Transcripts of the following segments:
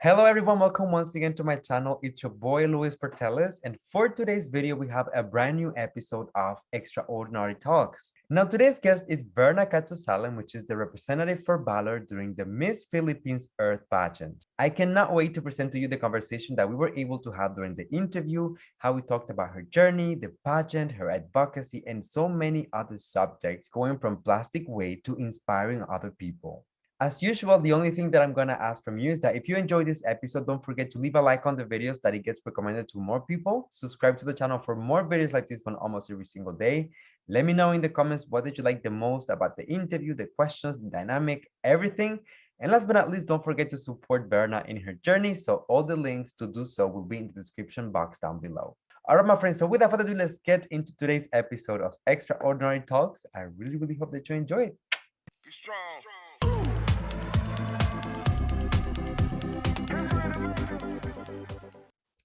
Hello everyone, welcome once again to my channel. It's your boy Luis Portelles, and for today's video we have a brand new episode of Extraordinary Talks. Now today's guest is Verna Catusalem, which is the representative for Baler during the Miss Philippines Earth pageant. I cannot wait to present to you the conversation that we were able to have during the interview, how we talked about her journey, the pageant, her advocacy, and so many other subjects, going from plastic waste to inspiring other people. As usual, the only thing that I'm going to ask from you is that if you enjoyed this episode, don't forget to leave a like on the videos that it gets recommended to more people. Subscribe to the channel for more videos like this one almost every single day. Let me know in the comments what did you like the most about the interview, the questions, the dynamic, everything. And last but not least, don't forget to support Verna in her journey. So all the links to do so will be in the description box down below. All right, my friends. So without further ado, let's get into today's episode of Extraordinary Talks. I really hope that you enjoy it. Be strong.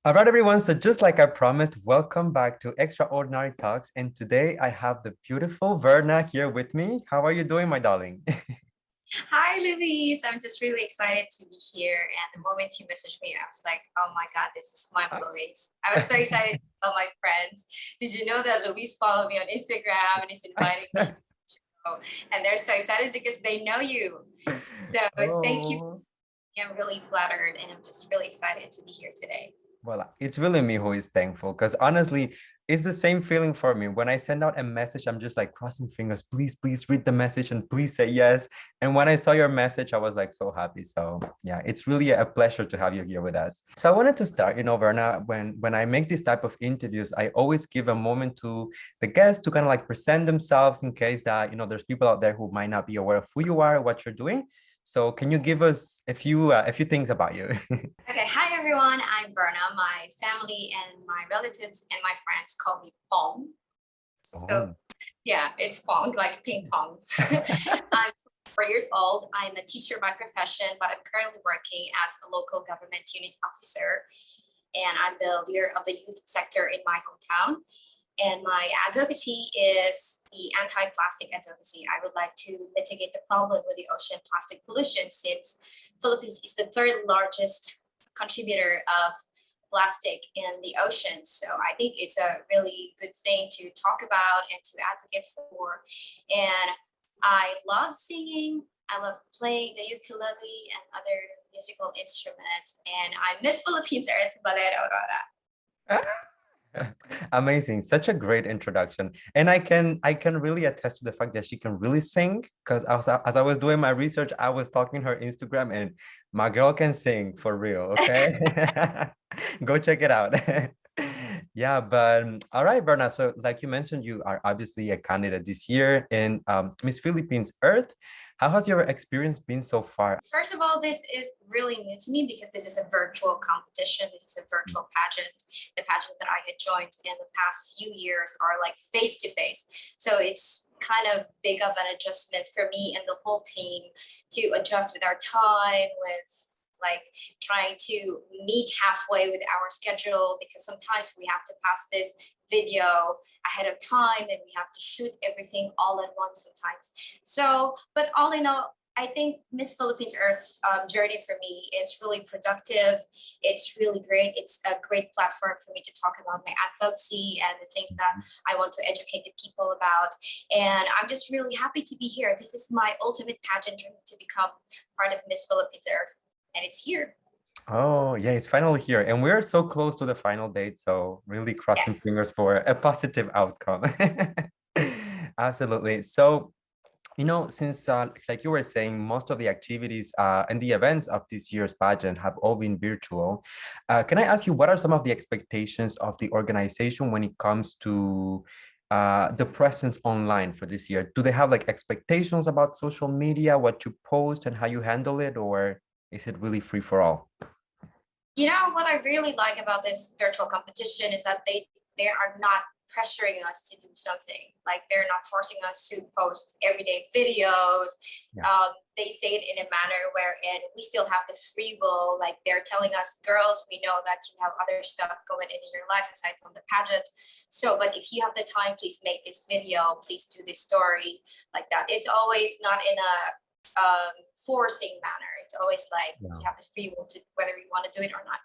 All right, everyone. So just like I promised, welcome back to Extraordinary Talks. And today I have the beautiful Verna here with me. How are you doing, my darling? Hi, Luis. I'm just really excited to be here. And the moment you messaged me, I was like, oh my God, this is my Luis. I was so excited to tell my friends. Did you know that Luis followed me on Instagram and is inviting me to the show? And they're so excited because they know you. So thank you. I'm really flattered and I'm just really excited to be here today. Well, it's really me who is thankful because honestly, it's the same feeling for me. When I send out a message, I'm just like crossing fingers, please read the message and please say yes. And when I saw your message, I was like so happy. So yeah, it's really a pleasure to have you here with us. So I wanted to start, Verna, when I make this type of interviews, I always give a moment to the guests to kind of like present themselves in case that, there's people out there who might not be aware of who you are, what you're doing. So can you give us a few things about you? Okay, hi everyone. I'm Verna. My family and my relatives and my friends call me Pong. So yeah, it's Pong, like ping pong. I'm 4 years old. I'm a teacher by profession, but I'm currently working as a local government unit officer. And I'm the leader of the youth sector in my hometown. And my advocacy is the anti-plastic advocacy. I would like to mitigate the problem with the ocean plastic pollution since Philippines is the third largest contributor of plastic in the ocean. So I think it's a really good thing to talk about and to advocate for. And I love singing. I love playing the ukulele and other musical instruments. And I Miss Philippines Earth, Baler Aurora. Amazing, such a great introduction. And I can really attest to the fact that she can really sing because as I was doing my research, I was talking her Instagram and my girl can sing for real. Okay. Go check it out. Yeah, but all right, Verna, so like you mentioned, you are obviously a candidate this year in Miss Philippines Earth. How has your experience been so far? First of all, this is really new to me because this is a virtual competition. This is a virtual pageant. The pageant that I had joined in the past few years are like face to face. So it's kind of big of an adjustment for me and the whole team to adjust with our time, with like trying to meet halfway with our schedule because sometimes we have to pass this video ahead of time and we have to shoot everything all at once sometimes. So, but all in all, I think Miss Philippines Earth journey for me is really productive. It's really great. It's a great platform for me to talk about my advocacy and the things that I want to educate the people about. And I'm just really happy to be here. This is my ultimate pageant dream to become part of Miss Philippines Earth. And it's here. Oh, yeah, it's finally here. And we're so close to the final date. So really crossing fingers for a positive outcome. Absolutely. So, since like you were saying, most of the activities and the events of this year's pageant have all been virtual. Can I ask you, what are some of the expectations of the organization when it comes to the presence online for this year? Do they have like expectations about social media, what you post and how you handle it, or is it really free for all? You know, what I really like about this virtual competition is that they are not pressuring us to do something. Like they're not forcing us to post everyday videos. They say it in a manner wherein we still have the free will. Like they're telling us, girls, we know that you have other stuff going in your life aside from the pageant. So, but if you have the time, please make this video, please do this story like that. It's always not in a forcing manner. It's always like you have the free will to whether you want to do it or not.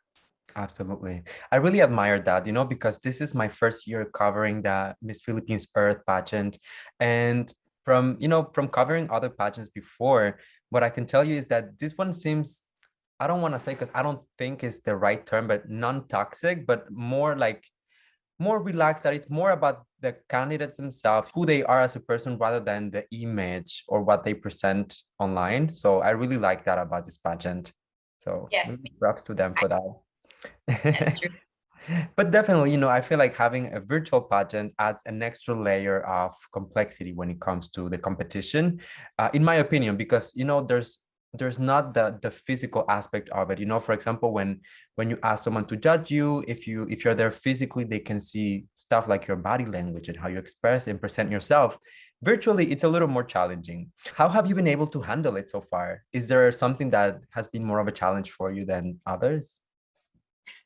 Absolutely. I really admire that, because this is my first year covering the Miss Philippines Earth pageant. And from covering other pageants before, what I can tell you is that this one seems, I don't want to say, because I don't think it's the right term, but non-toxic, but more relaxed, that it's more about the candidates themselves, who they are as a person, rather than the image or what they present online. So I really like that about this pageant. So yes, props to them for that. That's true. But definitely, I feel like having a virtual pageant adds an extra layer of complexity when it comes to the competition, in my opinion, because there's not the physical aspect of it. For example, when you ask someone to judge you, if you're there physically, they can see stuff like your body language and how you express and present yourself. Virtually, it's a little more challenging. How have you been able to handle it so far? Is there something that has been more of a challenge for you than others?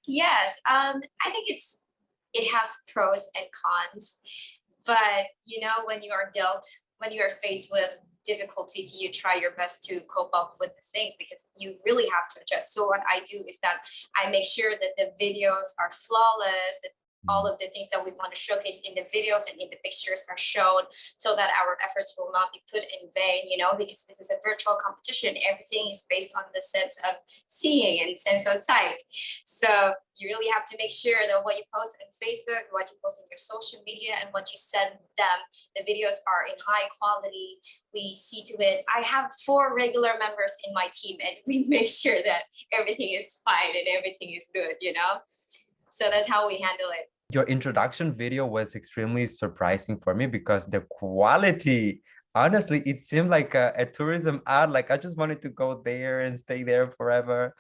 Yes, I think it has pros and cons, but when you are faced with difficulties, you try your best to cope up with the things because you really have to adjust. So what I do is that I make sure that the videos are flawless, that all of the things that we want to showcase in the videos and in the pictures are shown so that our efforts will not be put in vain, because this is a virtual competition. Everything is based on the sense of seeing and sense of sight. So you really have to make sure that what you post on Facebook, what you post on your social media, and what you send them, the videos are in high quality. We see to it. I have 4 regular members in my team, and we make sure that everything is fine and everything is good, So that's how we handle it. Your introduction video was extremely surprising for me because the quality, honestly, it seemed like a tourism ad. Like I just wanted to go there and stay there forever.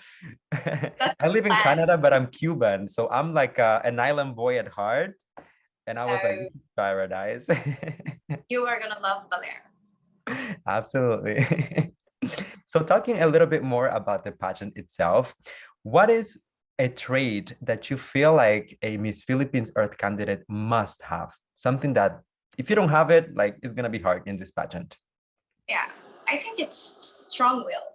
I live in Canada, but I'm Cuban. So I'm like an island boy at heart. And I was like, this is paradise. You are going to love Baler. Absolutely. So talking a little bit more about the pageant itself, what is a trait that you feel like a Miss Philippines Earth candidate must have? Something that if you don't have it, like it's gonna be hard in this pageant. Yeah, I think it's strong will,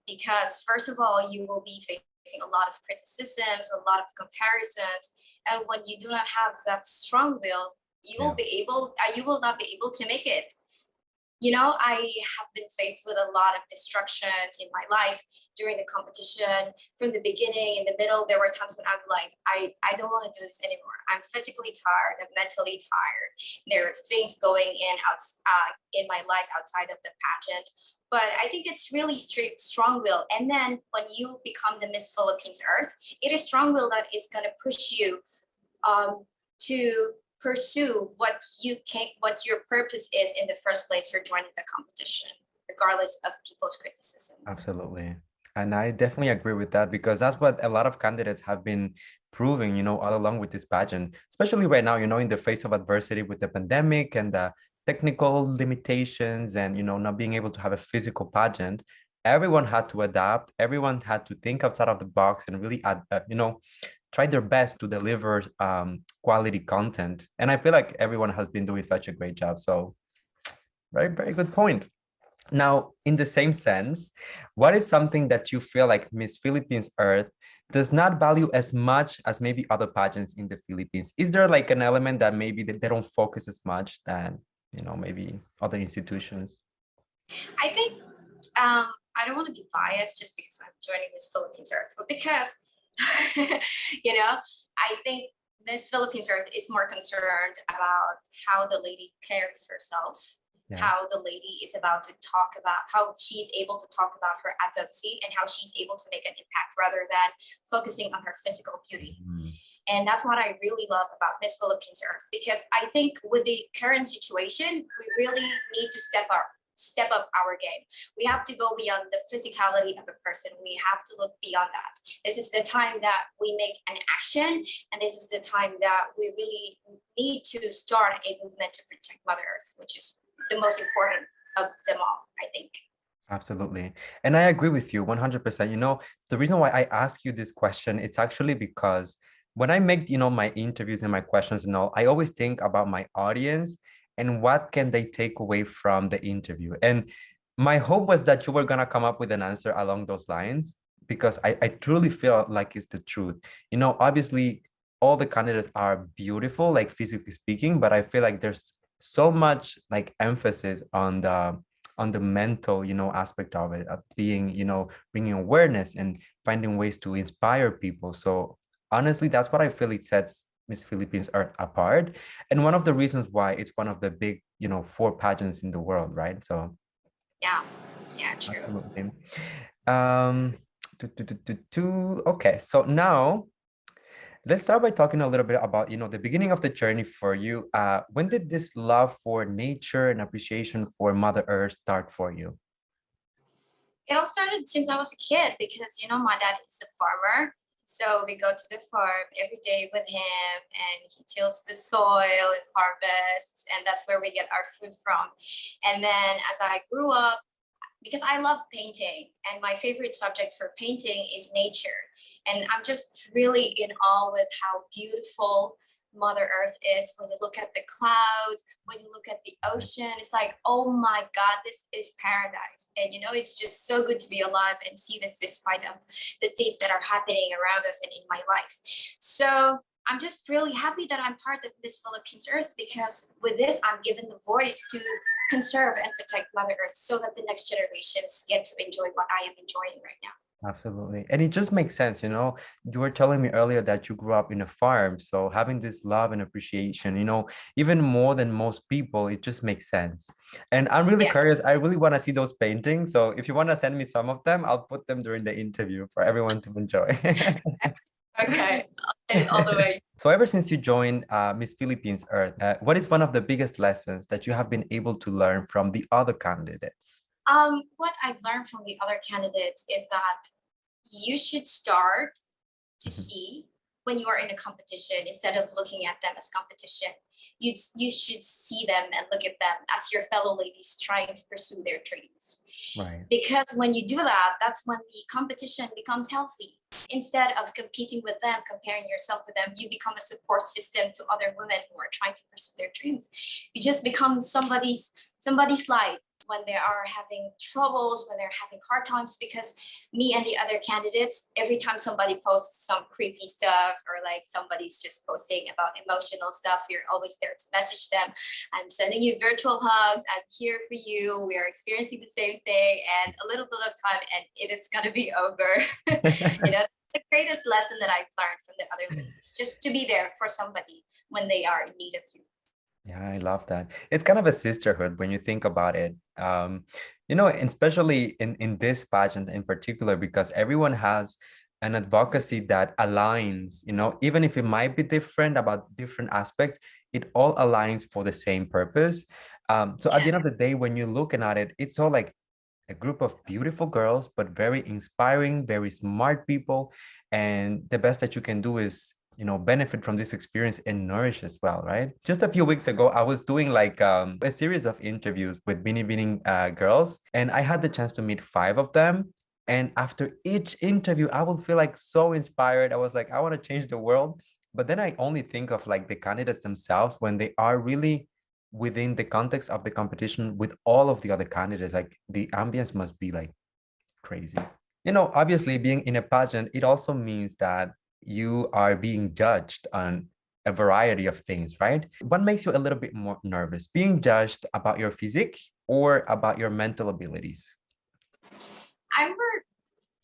because first of all, you will be facing a lot of criticisms, a lot of comparisons, and when you do not have that strong will, you will not be able to make it. I have been faced with a lot of distractions in my life during the competition. From the beginning, in the middle, there were times when I'm like, I don't want to do this anymore. I'm physically tired. I'm mentally tired. There are things going in my life outside of the pageant. But I think it's really strong will. And then when you become the Miss Philippines Earth, it is strong will that is going to push you to pursue what your purpose is in the first place for joining the competition, regardless of people's criticisms. Absolutely. And I definitely agree with that because that's what a lot of candidates have been proving, all along with this pageant, especially right now, in the face of adversity with the pandemic and the technical limitations and, not being able to have a physical pageant. Everyone had to adapt. Everyone had to think outside of the box and really, try their best to deliver quality content. And I feel like everyone has been doing such a great job. So very, very good point. Now, in the same sense, what is something that you feel like Miss Philippines Earth does not value as much as maybe other pageants in the Philippines? Is there like an element that maybe they don't focus as much than, maybe other institutions? I think I don't want to be biased just because I'm joining Miss Philippines Earth, but because I think Miss Philippines Earth is more concerned about how the lady carries herself, how the lady is about to talk about how she's able to talk about her advocacy and how she's able to make an impact rather than focusing on her physical beauty. And that's what I really love about Miss Philippines Earth, because I think with the current situation, we really need to step up our game. We have to go beyond the physicality of a person. We have to look beyond that. This is the time that we make an action, and this is the time that we really need to start a movement to protect Mother Earth, which is the most important of them all, I think. Absolutely. And I agree with you 100%. The reason why I ask you this question, it's actually because when I make, my interviews and my questions and all, I always think about my audience and what can they take away from the interview. And my hope was that you were gonna come up with an answer along those lines because I truly feel like it's the truth. You know, obviously all the candidates are beautiful, like physically speaking, but I feel like there's so much like emphasis on the mental, you know, aspect of it, of being, you know, bringing awareness and finding ways to inspire people. So honestly, that's what I feel it sets Miss Philippines Art apart. And one of the reasons why it's one of the big, you know, four pageants in the world, right? So Yeah, yeah, true. absolutely. Um, okay, so now let's start by talking a little bit about, you know, the beginning of the journey for you. When did this love for nature and appreciation for Mother Earth start for you? It all started since I was a kid because, my dad is a farmer. So we go to the farm every day with him and he tills the soil and harvests, and that's where we get our food from. And then as I grew up, because I love painting and my favorite subject for painting is nature. And I'm just really in awe with how beautiful Mother Earth is. When you look at the clouds, when you look at the ocean, it's like, oh my God, this is paradise. And it's just so good to be alive and see this despite of the things that are happening around us and in my life. So I'm just really happy that I'm part of this Philippines Earth, because with this, I'm given the voice to conserve and protect Mother Earth so that the next generations get to enjoy what I am enjoying right now. Absolutely. And it just makes sense, you know. You were telling me earlier that you grew up in a farm. So having this love and appreciation, you know, even more than most people, it just makes sense. And I'm really Yeah. curious. I really want to see those paintings. So if you want to send me some of them, I'll put them during the interview for everyone to enjoy. Okay, I'll send it all the way. So ever since you joined Miss Philippines Earth, what is one of the biggest lessons that you have been able to learn from the other candidates? What I've learned from the other candidates is that you should start to Mhm. see when you are in a competition, instead of looking at them as competition, you should see them and look at them as your fellow ladies trying to pursue their dreams. Right. Because when you do that, that's when the competition becomes healthy. Instead of competing with them, comparing yourself with them, you become a support system to other women who are trying to pursue their dreams. You just become somebody's light when they are having troubles, when they're having hard times. Because me and the other candidates, every time somebody posts some creepy stuff, or like somebody's just posting about emotional stuff, we're always there to message them. I'm sending you virtual hugs. I'm here for you. We are experiencing the same thing, and a little bit of time and it is going to be over. The greatest lesson that I've learned from the other ladies, just to be there for somebody when they are in need of you. Yeah, I love that. It's kind of a sisterhood when you think about it. You know, especially in this pageant in particular, because everyone has an advocacy that aligns, you know, even if it might be different about different aspects, it all aligns for the same purpose. So at the Yeah. end of the day, when you're looking at it, it's all like a group of beautiful girls, but very inspiring, very smart people. And the best that you can do is, you know, benefit from this experience and nourish as well, right? Just a few weeks ago, I was doing like a series of interviews with Bini Bini girls, and I had the chance to meet 5 of them. And after each interview, I would feel like so inspired. I was like, I want to change the world. But then I only think of like the candidates themselves when they are really within the context of the competition with all of the other candidates. Like the ambience must be like crazy. You know, obviously being in a pageant, it also means that you are being judged on a variety of things, right? What makes you a little bit more nervous? Being judged about your physique or about your mental abilities? I'm more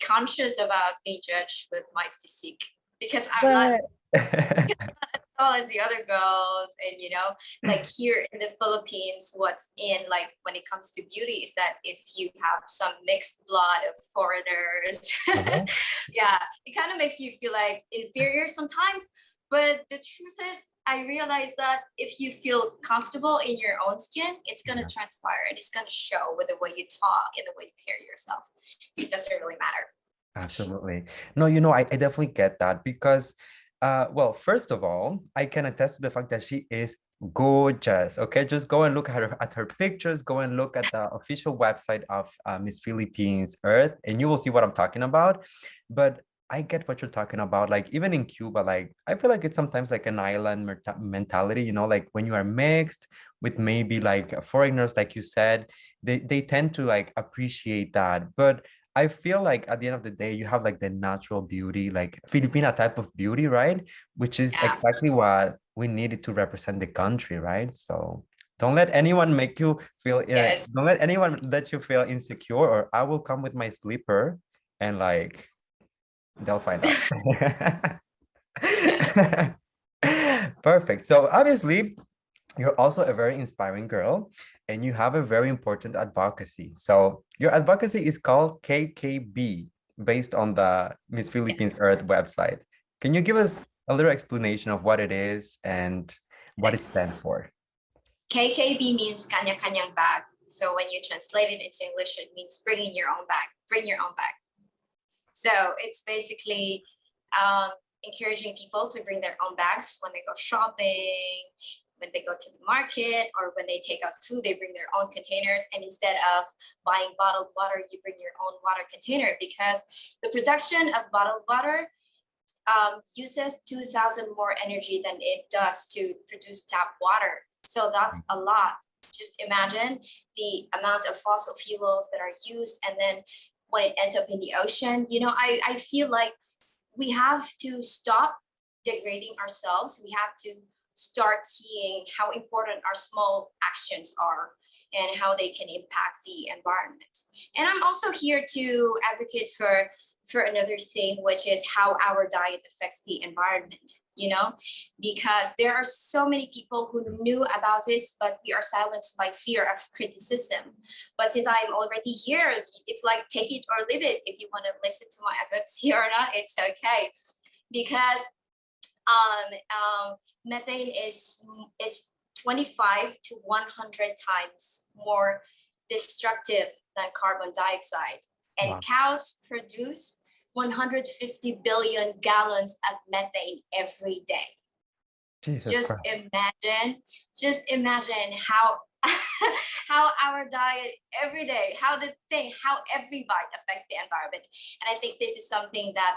conscious about being judged with my physique, because I'm not But tall as the other girls. And like here in the Philippines, what's in, like, when it comes to beauty, is that if you have some mixed blood of foreigners, uh-huh. yeah, it kind of makes you feel like inferior sometimes. But the truth is, I realize that if you feel comfortable in your own skin, it's going to Yeah, transpire and it's going to show with the way you talk and the way you carry yourself. So it doesn't really matter. absolutely. No, you know, I definitely get that because well, first of all, I can attest to the fact that she is gorgeous. Okay, just go and look at her pictures. Go and look at the official website of Miss Philippines Earth, and you will see what I'm talking about. But I get what you're talking about. Like even in Cuba, like I feel like it's sometimes like an island mentality, you know, like when you are mixed with maybe like foreigners, like you said, they tend to like appreciate that. But I feel like at the end of the day, you have like the natural beauty, like Filipina type of beauty, right? Which is Yeah. exactly what we needed to represent the country, right? So don't let anyone make you feel, Yes. don't let anyone let you feel insecure, or I will come with my slipper and like they'll find out. Perfect. So obviously, you're also a very inspiring girl and you have a very important advocacy. So your advocacy is called KKB based on the Miss Philippines Yes. Earth website. Can you give us a little explanation of what it is and what it stands for? KKB means Kanya-Kanyang Bag. So when you translate it into English, it means bringing your own bag, bring your own bag. So it's basically encouraging people to bring their own bags when they go shopping, when they go to the market, or when they take out food, they bring their own containers. And instead of buying bottled water, you bring your own water container, because the production of bottled water uses 2,000 more energy than it does to produce tap water. So that's a lot. Just imagine the amount of fossil fuels that are used, and then when it ends up in the ocean, I feel like we have to stop degrading ourselves. We have to start seeing how important our small actions are and how they can impact the environment. And I'm also here to advocate for another thing, which is how our diet affects the environment, because there are so many people who knew about this, but we are silenced by fear of criticism. But since I'm already here, it's like take it or leave it. If you want to listen to my advocacy or not, it's okay. Because methane is 25 to 100 times more destructive than carbon dioxide. And Wow. cows produce 150 billion gallons of methane every day. Jesus Just Christ. imagine how how our diet every day, how every bite affects the environment. And I think this is something that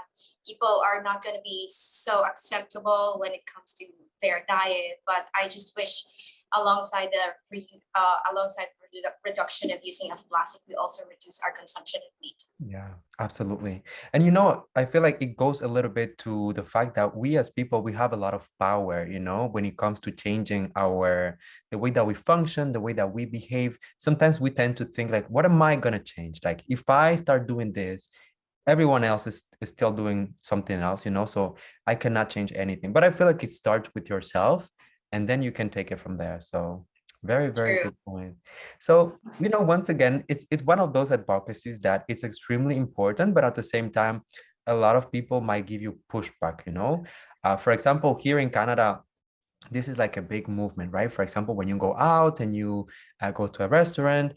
people are not going to be so acceptable when it comes to their diet. But I just wish alongside the reduction of using of plastic, we also reduce our consumption of meat. Yeah, absolutely. And I feel like it goes a little bit to the fact that we as people, we have a lot of power, when it comes to changing the way that we function, the way that we behave. Sometimes we tend to think like, what am I going to change? Like if I start doing this, everyone else is still doing something else, so I cannot change anything. But I feel like it starts with yourself and then you can take it from there. So very, It's very true. good point. So, once again, it's one of those advocacies that it's extremely important, but at the same time, a lot of people might give you pushback. For example, here in Canada, this is like a big movement, right? For example, when you go out and you go to a restaurant,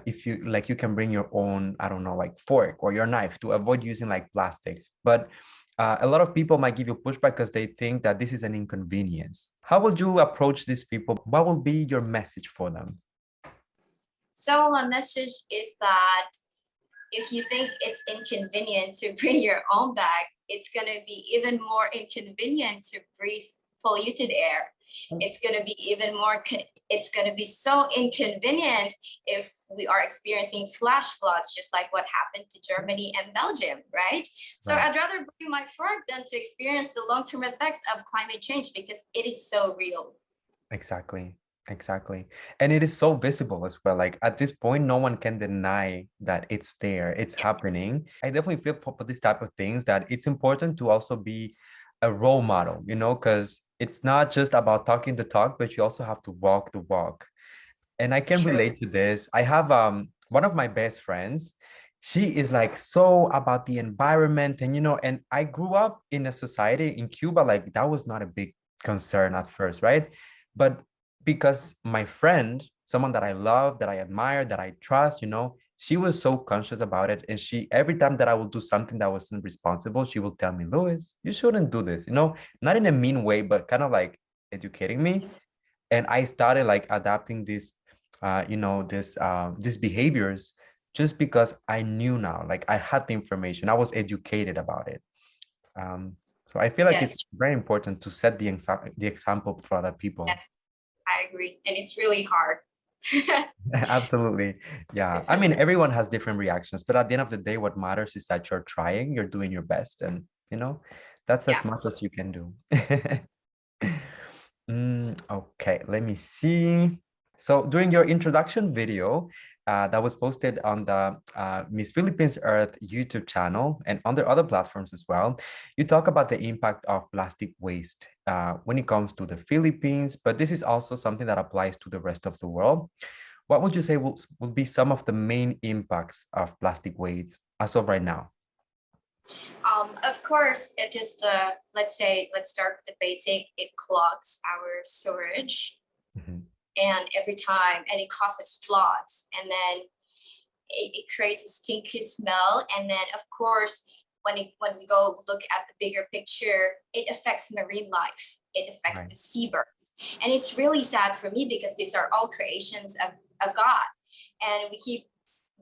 if you like, you can bring your own, I don't know, like fork or your knife to avoid using like plastics. But a lot of people might give you pushback because they think that this is an inconvenience. How would you approach these people? What will be your message for them? So my message is that if you think it's inconvenient to bring your own bag, it's going to be even more inconvenient to breathe polluted air. It's going to be it's going to be so inconvenient if we are experiencing flash floods, just like what happened to Germany and Belgium, right? So Right. I'd rather bring my fork than to experience the long-term effects of climate change, because it is so real. Exactly. Exactly. And it is so visible as well. Like at this point, no one can deny that it's there, it's happening. I definitely feel for this type of things that it's important to also be a role model, because it's not just about talking the talk, but you also have to walk the walk. And I It's can true. relate to this. I have one of my best friends. She is like so about the environment, and I grew up in a society in Cuba, like that was not a big concern at first, right? But because my friend, someone that I love, that I admire, that I trust, she was so conscious about it. And she, every time that I will do something that wasn't responsible, she will tell me, Louis, you shouldn't do this, not in a mean way, but kind of like educating me. And I started like adapting these behaviors just because I knew now, like I had the information, I was educated about it. So I feel like Yes, it's very important to set the example for other people. yes, I agree. And it's really hard. Absolutely. Yeah. I mean, everyone has different reactions, but at the end of the day, what matters is that you're trying, you're doing your best, and that's Yeah. as much as you can do. Okay, let me see. So during your introduction video that was posted on the Miss Philippines Earth YouTube channel and on the other platforms as well, you talk about the impact of plastic waste when it comes to the Philippines, but this is also something that applies to the rest of the world. What would you say will be some of the main impacts of plastic waste as of right now? Of course, it is let's start with the basic. It clogs our storage, Mhm. and every time, and it causes floods, and then it creates a stinky smell. And then, of course, when we go look at the bigger picture, it affects marine life. It affects Right. the seabirds, and it's really sad for me because these are all creations of God, and we keep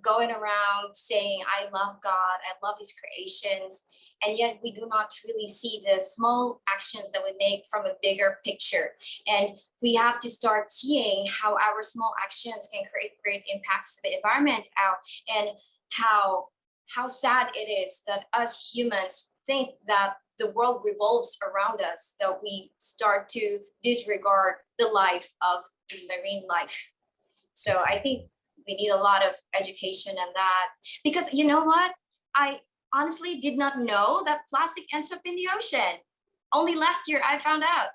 going around saying, I love God, I love his creations. And yet we do not really see the small actions that we make from a bigger picture. And we have to start seeing how our small actions can create great impacts to the environment out, and how sad it is that us humans think that the world revolves around us, that we start to disregard the life of the marine life. So I think we need a lot of education on that, because you know what? I honestly did not know that plastic ends up in the ocean. Only last year I found out.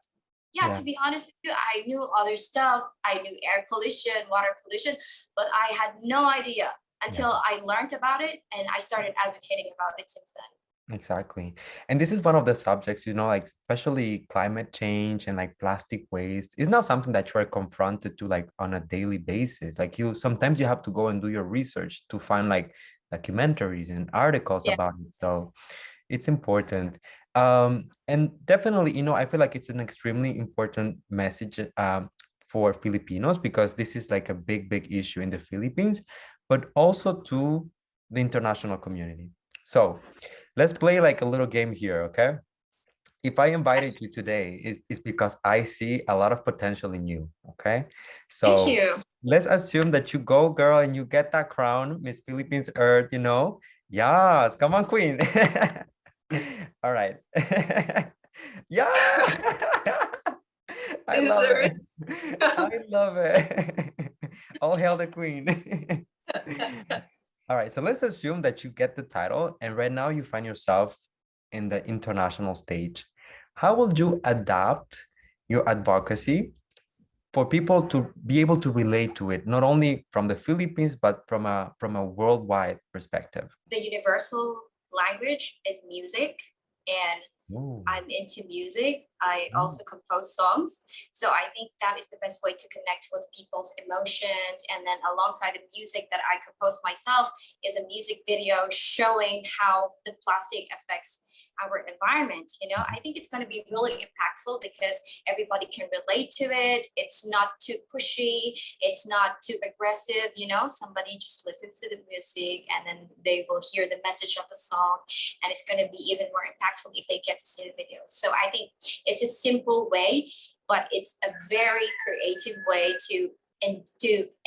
Yeah, Yeah. to be honest with you, I knew other stuff. I knew air pollution, water pollution, but I had no idea Yeah. until I learned about it, and I started advocating about it since then. Exactly. And this is one of the subjects, like especially climate change and like plastic waste is not something that you're confronted to like on a daily basis. Like sometimes you have to go and do your research to find like documentaries and articles Yeah. about it. So it's important. And definitely, I feel like it's an extremely important message for Filipinos, because this is like a big, big issue in the Philippines, but also to the international community. So let's play like a little game here, okay? If I invited you today, it's because I see a lot of potential in you, okay? Thank So you. let's assume that you go, girl, and you get that crown, Miss Philippines Earth. Yes, come on, queen. All right. Yeah. I love Deserve it. I love it. All hail the queen. it. All right, so let's assume that you get the title and right now you find yourself in the international stage. How will you adapt your advocacy for people to be able to relate to it, not only from the Philippines, but from a worldwide perspective? The universal language is music, and Ooh. I'm into music. I Mm. also compose songs. So I think that is the best way to connect with people's emotions. And then alongside the music that I compose myself is a music video showing how the plastic affects our environment. I think it's going to be really impactful because everybody can relate to it. It's not too pushy. It's not too aggressive. Somebody just listens to the music and then they will hear the message of the song, and it's going to be even more impactful if they get to see the videos. So I think it's a simple way, but it's a very creative way to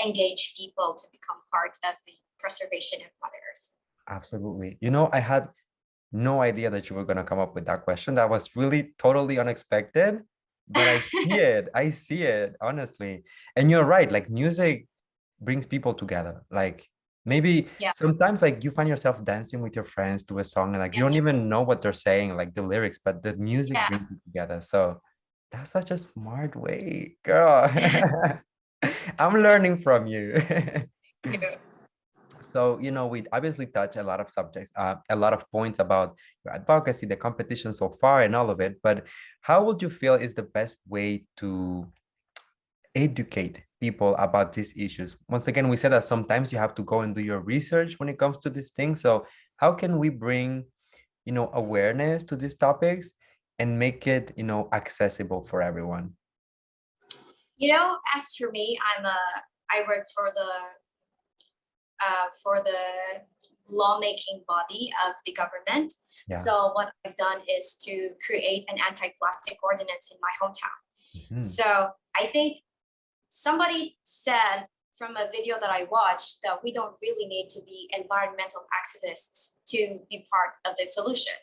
engage people to become part of the preservation of Mother Earth. Absolutely. I had no idea that you were going to come up with that question. That was really totally unexpected, but I see it. I see it, honestly. And you're right. Like music brings people together. Like maybe Yeah, sometimes like you find yourself dancing with your friends to a song and like you yeah, don't even know what they're saying, like the lyrics, but the music yeah. brings you together. So that's such a smart way, girl. I'm learning from you. Yeah. So, we obviously touch a lot of subjects, a lot of points about your advocacy, the competition so far, and all of it. But how would you feel is the best way to educate people about these issues? Once again, we said that sometimes you have to go and do your research when it comes to these things. So, how can we bring, awareness to these topics and make it, accessible for everyone? As for me, I work for the lawmaking body of the government. Yeah. So what I've done is to create an anti-plastic ordinance in my hometown. Mm-hmm. So I think somebody said from a video that I watched that we don't really need to be environmental activists to be part of the solution.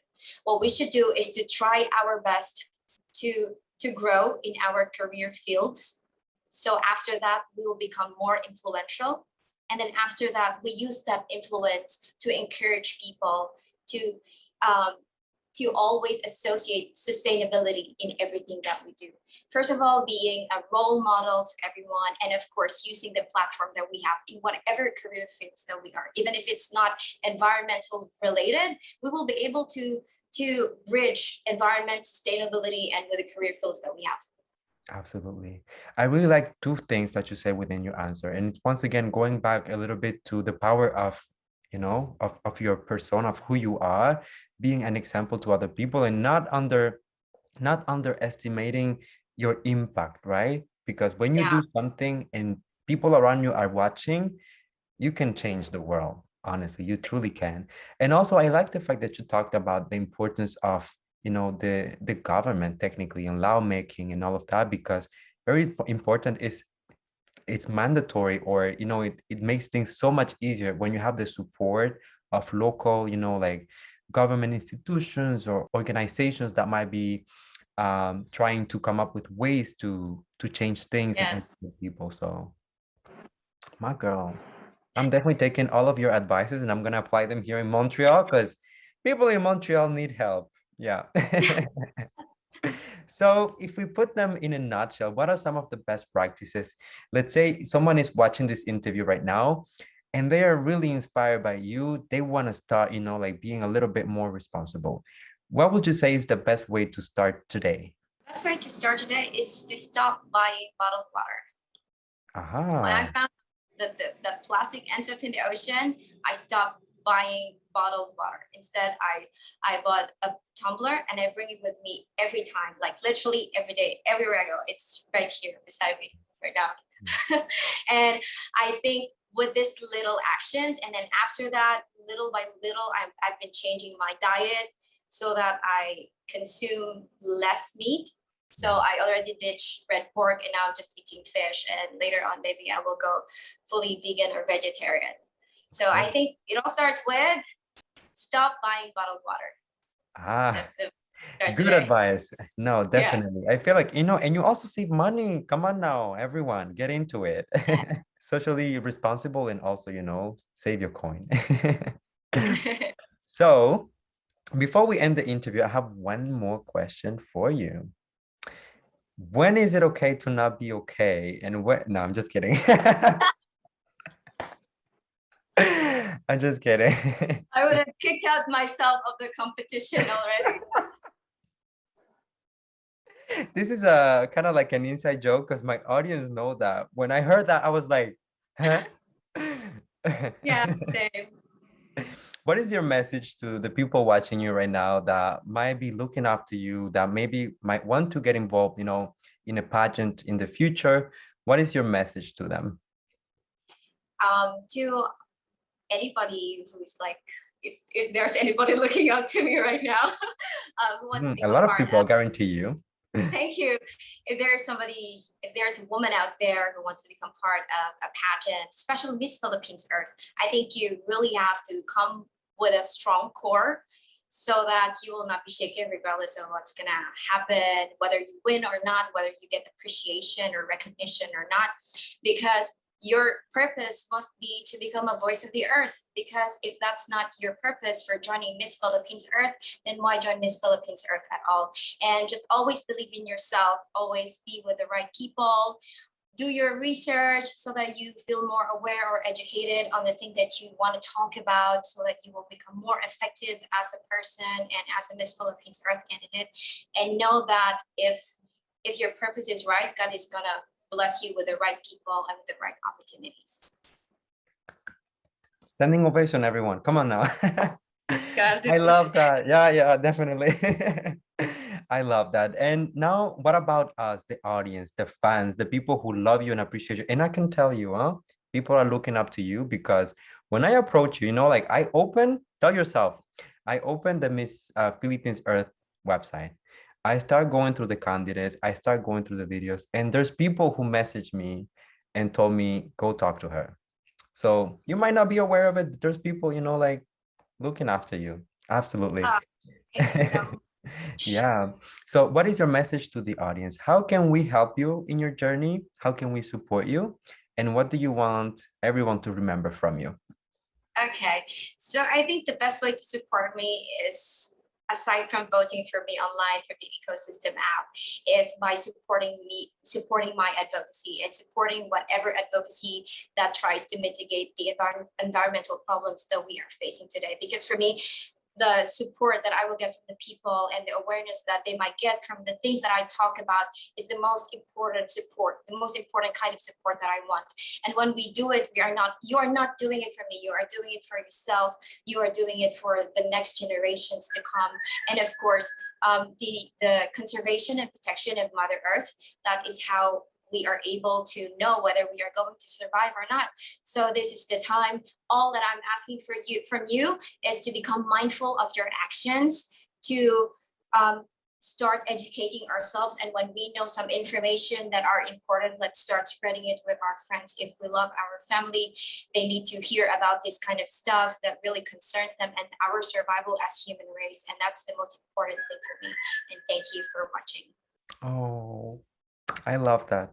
What we should do is to try our best to grow in our career fields. So after that, we will become more influential. And then after that, we use that influence to encourage people to always associate sustainability in everything that we do. First of all, being a role model to everyone, and of course, using the platform that we have in whatever career fields that we are. Even if it's not environmental related, we will be able to bridge environment, sustainability, and with the career fields that we have. Absolutely. I really like two things that you say within your answer. And once again, going back a little bit to the power of, of your persona, of who you are, being an example to other people and not underestimating your impact, right? Because when you do something and people around you are watching, you can change the world. Honestly, you truly can. And also, I like the fact that you talked about the importance of the government technically and lawmaking and all of that, because very important is it's mandatory, or it makes things so much easier when you have the support of local like government institutions or organizations that might be trying to come up with ways to change things and people. So my girl, I'm definitely taking all of your advices and I'm going to apply them here in Montreal, because people in Montreal need help. Yeah. So if we put them in a nutshell, what are some of the best practices? Let's say someone is watching this interview right now and they are really inspired by you. They want to start, like being a little bit more responsible. What would you say is the best way to start today? The best way to start today is to stop buying bottled water. When I found that the plastic ends up in the ocean, I stopped buying bottled water. Instead, I bought a tumbler and I bring it with me every time, like literally every day, everywhere I go. It's right here beside me right now. And I think with this little actions, and then after that, little by little, I've been changing my diet so that I consume less meat. So I already ditched red pork and now I'm just eating fish. And later on, maybe I will go fully vegan or vegetarian. So I think it all starts with stop buying bottled water. That's the good advice. No, definitely. I feel like, and you also save money. Come on now, everyone, get into it. Socially responsible and also, save your coin. So before we end the interview, I have one more question for you. When is it okay to not be okay? And when? No, I'm just kidding. I'm just kidding. I would have kicked out myself of the competition already. This is a kind of like an inside joke because my audience know that. When I heard that, I was like, huh? Yeah, same. What is your message to the people watching you right now that might be looking up to you, that maybe might want to get involved, in a pageant in the future? What is your message to them? To anybody who's like, if there's anybody looking up to me right now, who wants to become a lot of people, I guarantee you. Thank you. If there's a woman out there who wants to become part of a pageant, especially Miss Philippines Earth, I think you really have to come with a strong core so that you will not be shaken regardless of what's going to happen, whether you win or not, whether you get appreciation or recognition or not, because your purpose must be to become a voice of the earth. Because if that's not your purpose for joining Miss Philippines Earth, then why join Miss Philippines Earth at all? And just always believe in yourself, always be with the right people, do your research so that you feel more aware or educated on the thing that you want to talk about, so that you will become more effective as a person and as a Miss Philippines Earth candidate. And know that if your purpose is right, God is gonna bless you with the right people and with the right opportunities. Standing ovation, everyone. Come on now. I love that. Yeah, definitely. I love that. And now what about us, the audience, the fans, the people who love you and appreciate you? And I can tell you, people are looking up to you, because when I approach you, like tell yourself, I open the Miss Philippines Earth website. I start going through the candidates, I start going through the videos, and there's people who message me and told me, go talk to her. So you might not be aware of it, but there's people, like looking after you. Absolutely. Oh, thank you so much. Yeah. So what is your message to the audience? How can we help you in your journey? How can we support you? And what do you want everyone to remember from you? Okay, so I think the best way to support me is, aside from voting for me online through the ecosystem app, is by supporting my advocacy and supporting whatever advocacy that tries to mitigate the environmental problems that we are facing today. Because for me, the support that I will get from the people and the awareness that they might get from the things that I talk about is the most important support, the most important kind of support that I want. And when we do it, you are not doing it for me, you are doing it for yourself, you are doing it for the next generations to come. And of course, the conservation and protection of Mother Earth, that is how we are able to know whether we are going to survive or not. So this is the time. All that I'm asking from you is to become mindful of your actions, to start educating ourselves. And when we know some information that are important, let's start spreading it with our friends. If we love our family, they need to hear about this kind of stuff that really concerns them and our survival as human race. And that's the most important thing for me. And thank you for watching. Oh, I love that.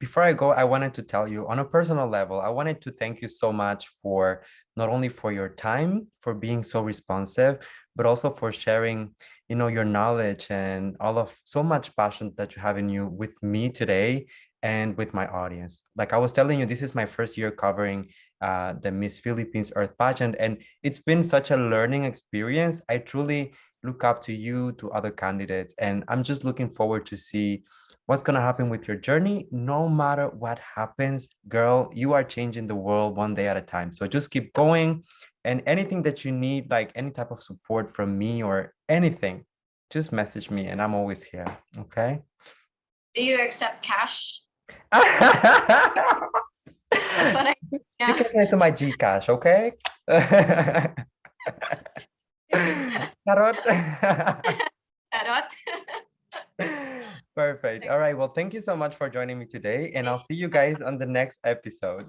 Before I go, I wanted to tell you on a personal level, I wanted to thank you so much for not only for your time, for being so responsive, but also for sharing, your knowledge and all of so much passion that you have in you with me today and with my audience. Like I was telling you, this is my first year covering the Miss Philippines Earth pageant, and it's been such a learning experience. I truly look up to you, to other candidates, and I'm just looking forward to see what's going to happen with your journey. No matter what happens, girl, you are changing the world one day at a time. So just keep going, and anything that you need, like any type of support from me or anything, just message me and I'm always here. Okay. Do you accept cash? That's what I You know. can send it to my Gcash, okay? Tarot. Tarot. Perfect. All right. Well, thank you so much for joining me today, and I'll see you guys on the next episode.